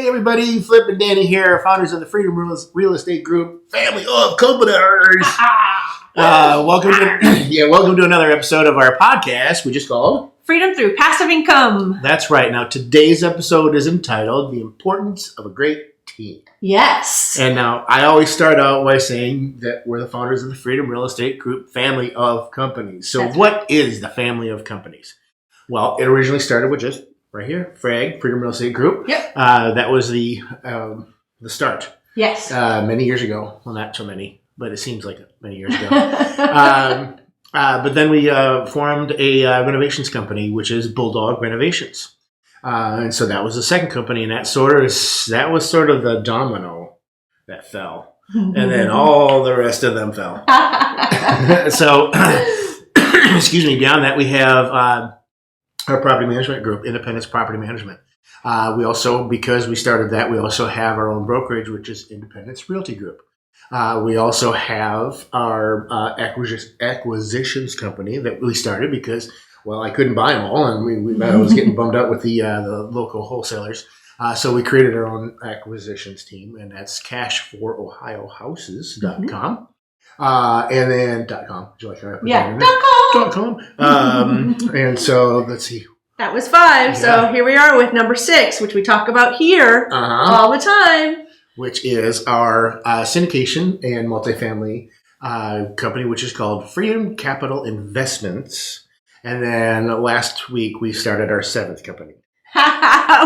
everybody, Flip and Danny here, founders of the Freedom Real Estate Group, family of companies. Welcome to another episode of our podcast, we just called Freedom Through Passive Income. That's right. Now, today's episode is entitled The Importance of a Great Team. Yes. And now, I always start out by saying that we're the founders of the Freedom Real Estate Group, family of companies. So what is the family of companies? Well, it originally started with just right here, Freedom Real Estate Group. Yep. That was the start. Yes. Many years ago. Well, not so many, but it seems like many years ago. But then we formed a renovations company, which is Bulldog Renovations. And so that was the second company, and that was sort of the domino that fell. And then all the rest of them fell. So, excuse me, beyond that, we have our property management group, Independence Property Management. We also, because we started that, we also have our own brokerage, which is Independence Realty Group. We also have our acquisitions company that we started because, well, I couldn't buy them all, and I was getting bummed out with the local wholesalers. So we created our own acquisitions team, and that's cashforohiohouses.com. And then .com. Would you like that? Yeah, .com. And so let's see. That was 5. Yeah. So here we are with number 6, which we talk about here all the time. Which is our syndication and multifamily company, which is called Freedom Capital Investments. And then last week we started our 7th company.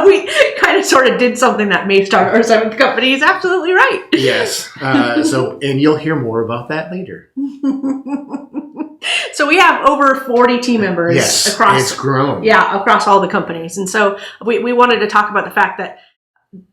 We kind of sort of did something that may start our 7th company. Is absolutely right. Yes. And you'll hear more about that later. So we have over 40 team members. Yes, across. It's grown. Yeah, across all the companies. And so we wanted to talk about the fact that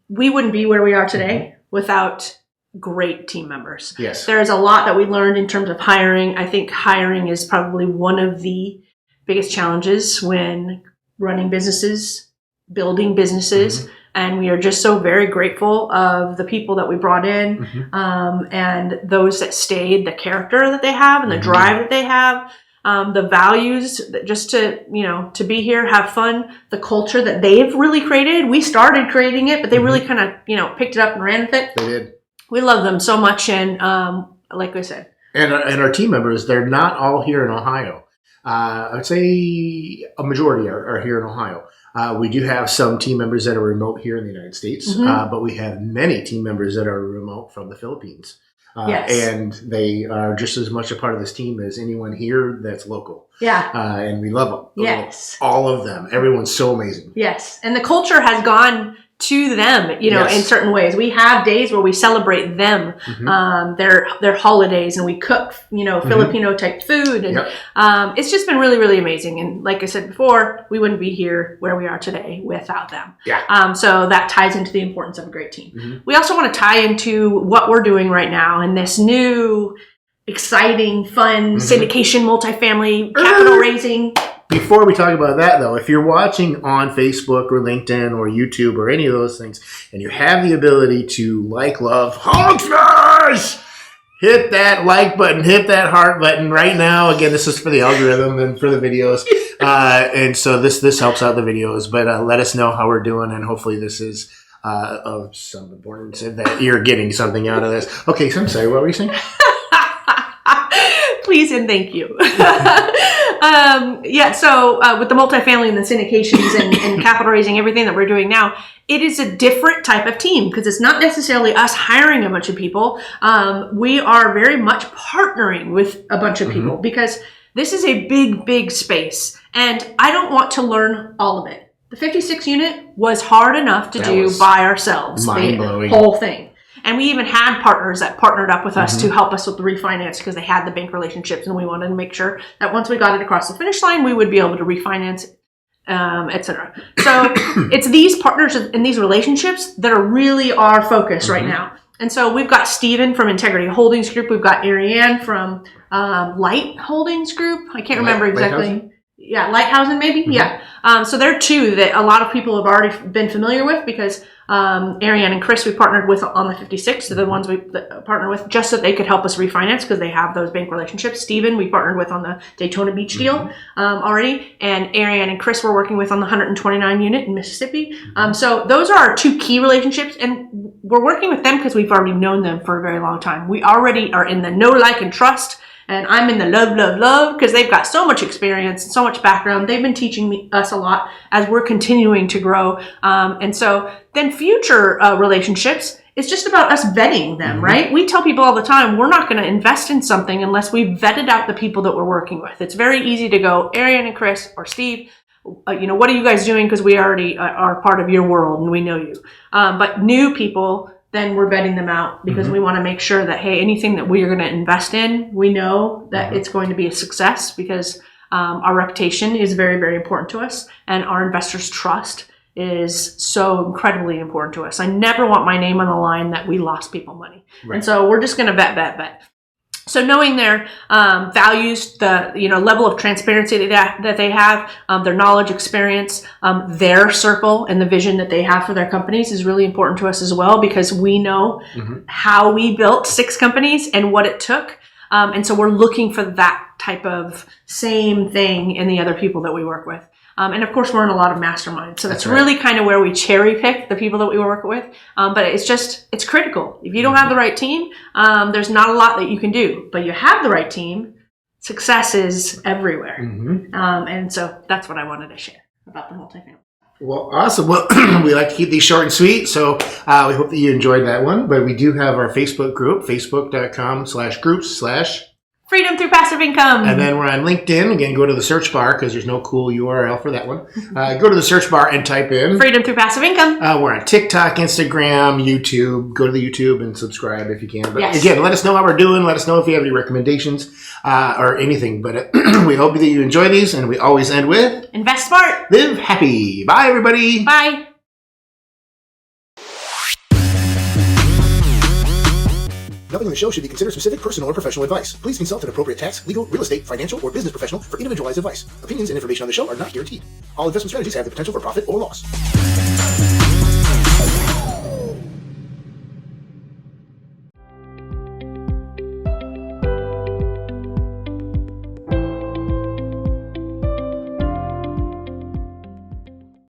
we wouldn't be where we are today without great team members. Yes. There's a lot that we learned in terms of hiring. I think hiring is probably one of the biggest challenges when running businesses, building businesses. And we are just so very grateful of the people that we brought in and those that stayed, the character that they have and the drive that they have, the values that just to be here, have fun, the culture that they've really created. We started creating it, but they really kind of, picked it up and ran with it. They did. We love them so much. And like I said. And our team members, they're not all here in Ohio. I would say a majority are here in Ohio. We do have some team members that are remote here in the United States, but we have many team members that are remote from the Philippines. Yes. And they are just as much a part of this team as anyone here that's local. Yeah. And we love them. Yes. All of them. Everyone's so amazing. Yes. And the culture has gone to them, in certain ways. We have days where we celebrate them, their holidays, and we cook, Filipino type food. And it's just been really, really amazing. And like I said before, we wouldn't be here where we are today without them. Yeah. So that ties into the importance of a great team. We also want to tie into what we're doing right now in this new, exciting, fun syndication, multifamily, capital raising. Before we talk about that, though, if you're watching on Facebook or LinkedIn or YouTube or any of those things, and you have the ability to love, Hog Smash, hit that like button, hit that heart button right now. Again, this is for the algorithm and for the videos. And so this helps out the videos. But let us know how we're doing, and hopefully this is of some importance that you're getting something out of this. Okay, so I'm sorry, what were you saying? Please and thank you. So with the multifamily and the syndications and capital raising, everything that we're doing now, it is a different type of team because it's not necessarily us hiring a bunch of people. We are very much partnering with a bunch of people because this is a big, big space. And I don't want to learn all of it. The 56 unit was hard enough to do by ourselves. Mind-blowing. The whole thing. And we even had partners that partnered up with us to help us with the refinance because they had the bank relationships, and we wanted to make sure that once we got it across the finish line, we would be able to refinance, etc. So it's these partners and these relationships that are really our focus right now. And so we've got Steven from Integrity Holdings Group. We've got Ariane from Light Holdings Group. I can't remember exactly. Lighthousen maybe. Mm-hmm. Yeah. So there are two that a lot of people have already been familiar with because Ariane and Chris we partnered with on the 56. They're the ones we partnered with just so they could help us refinance because they have those bank relationships. Steven we partnered with on the Daytona Beach deal already, and Ariane and Chris we're working with on the 129 unit in Mississippi. So those are our two key relationships, and we're working with them because we've already known them for a very long time. We already are in the know, like, and trust. And I'm in the love because they've got so much experience and so much background. They've been teaching us a lot as we're continuing to grow. And so then future relationships, it's just about us vetting them, right? We tell people all the time, we're not going to invest in something unless we've vetted out the people that we're working with. It's very easy to go, Ariane and Chris or Steve, what are you guys doing? Because we already are part of your world and we know you. But new people, then we're vetting them out because we want to make sure that, hey, anything that we are going to invest in, we know that it's going to be a success because our reputation is very, very important to us, and our investors' trust is so incredibly important to us. I never want my name on the line that we lost people money. Right. And so we're just going to vet. So knowing their values, the level of transparency that they have, their knowledge, experience, their circle, and the vision that they have for their companies is really important to us as well because we know how we built 6 companies and what it took. And so we're looking for that type of same thing in the other people that we work with. And of course, we're in a lot of masterminds. So that's really kind of where we cherry pick the people that we work with. But it's critical. If you don't have the right team, there's not a lot that you can do. But you have the right team, success is everywhere. And so that's what I wanted to share about the multifamily. Well, awesome. Well, we like to keep these short and sweet, so we hope that you enjoyed that one. But we do have our Facebook group, facebook.com/groups/ Freedom through passive income. And then we're on LinkedIn. Again, go to the search bar because there's no cool URL for that one. Go to the search bar and type in Freedom through passive income. We're on TikTok, Instagram, YouTube. Go to the YouTube and subscribe if you can. But again, let us know how we're doing. Let us know if you have any recommendations or anything. But we hope that you enjoy these. And we always end with invest smart. Live happy. Bye, everybody. Bye. Nothing in the show should be considered specific, personal, or professional advice. Please consult an appropriate tax, legal, real estate, financial, or business professional for individualized advice. Opinions and information on the show are not guaranteed. All investment strategies have the potential for profit or loss.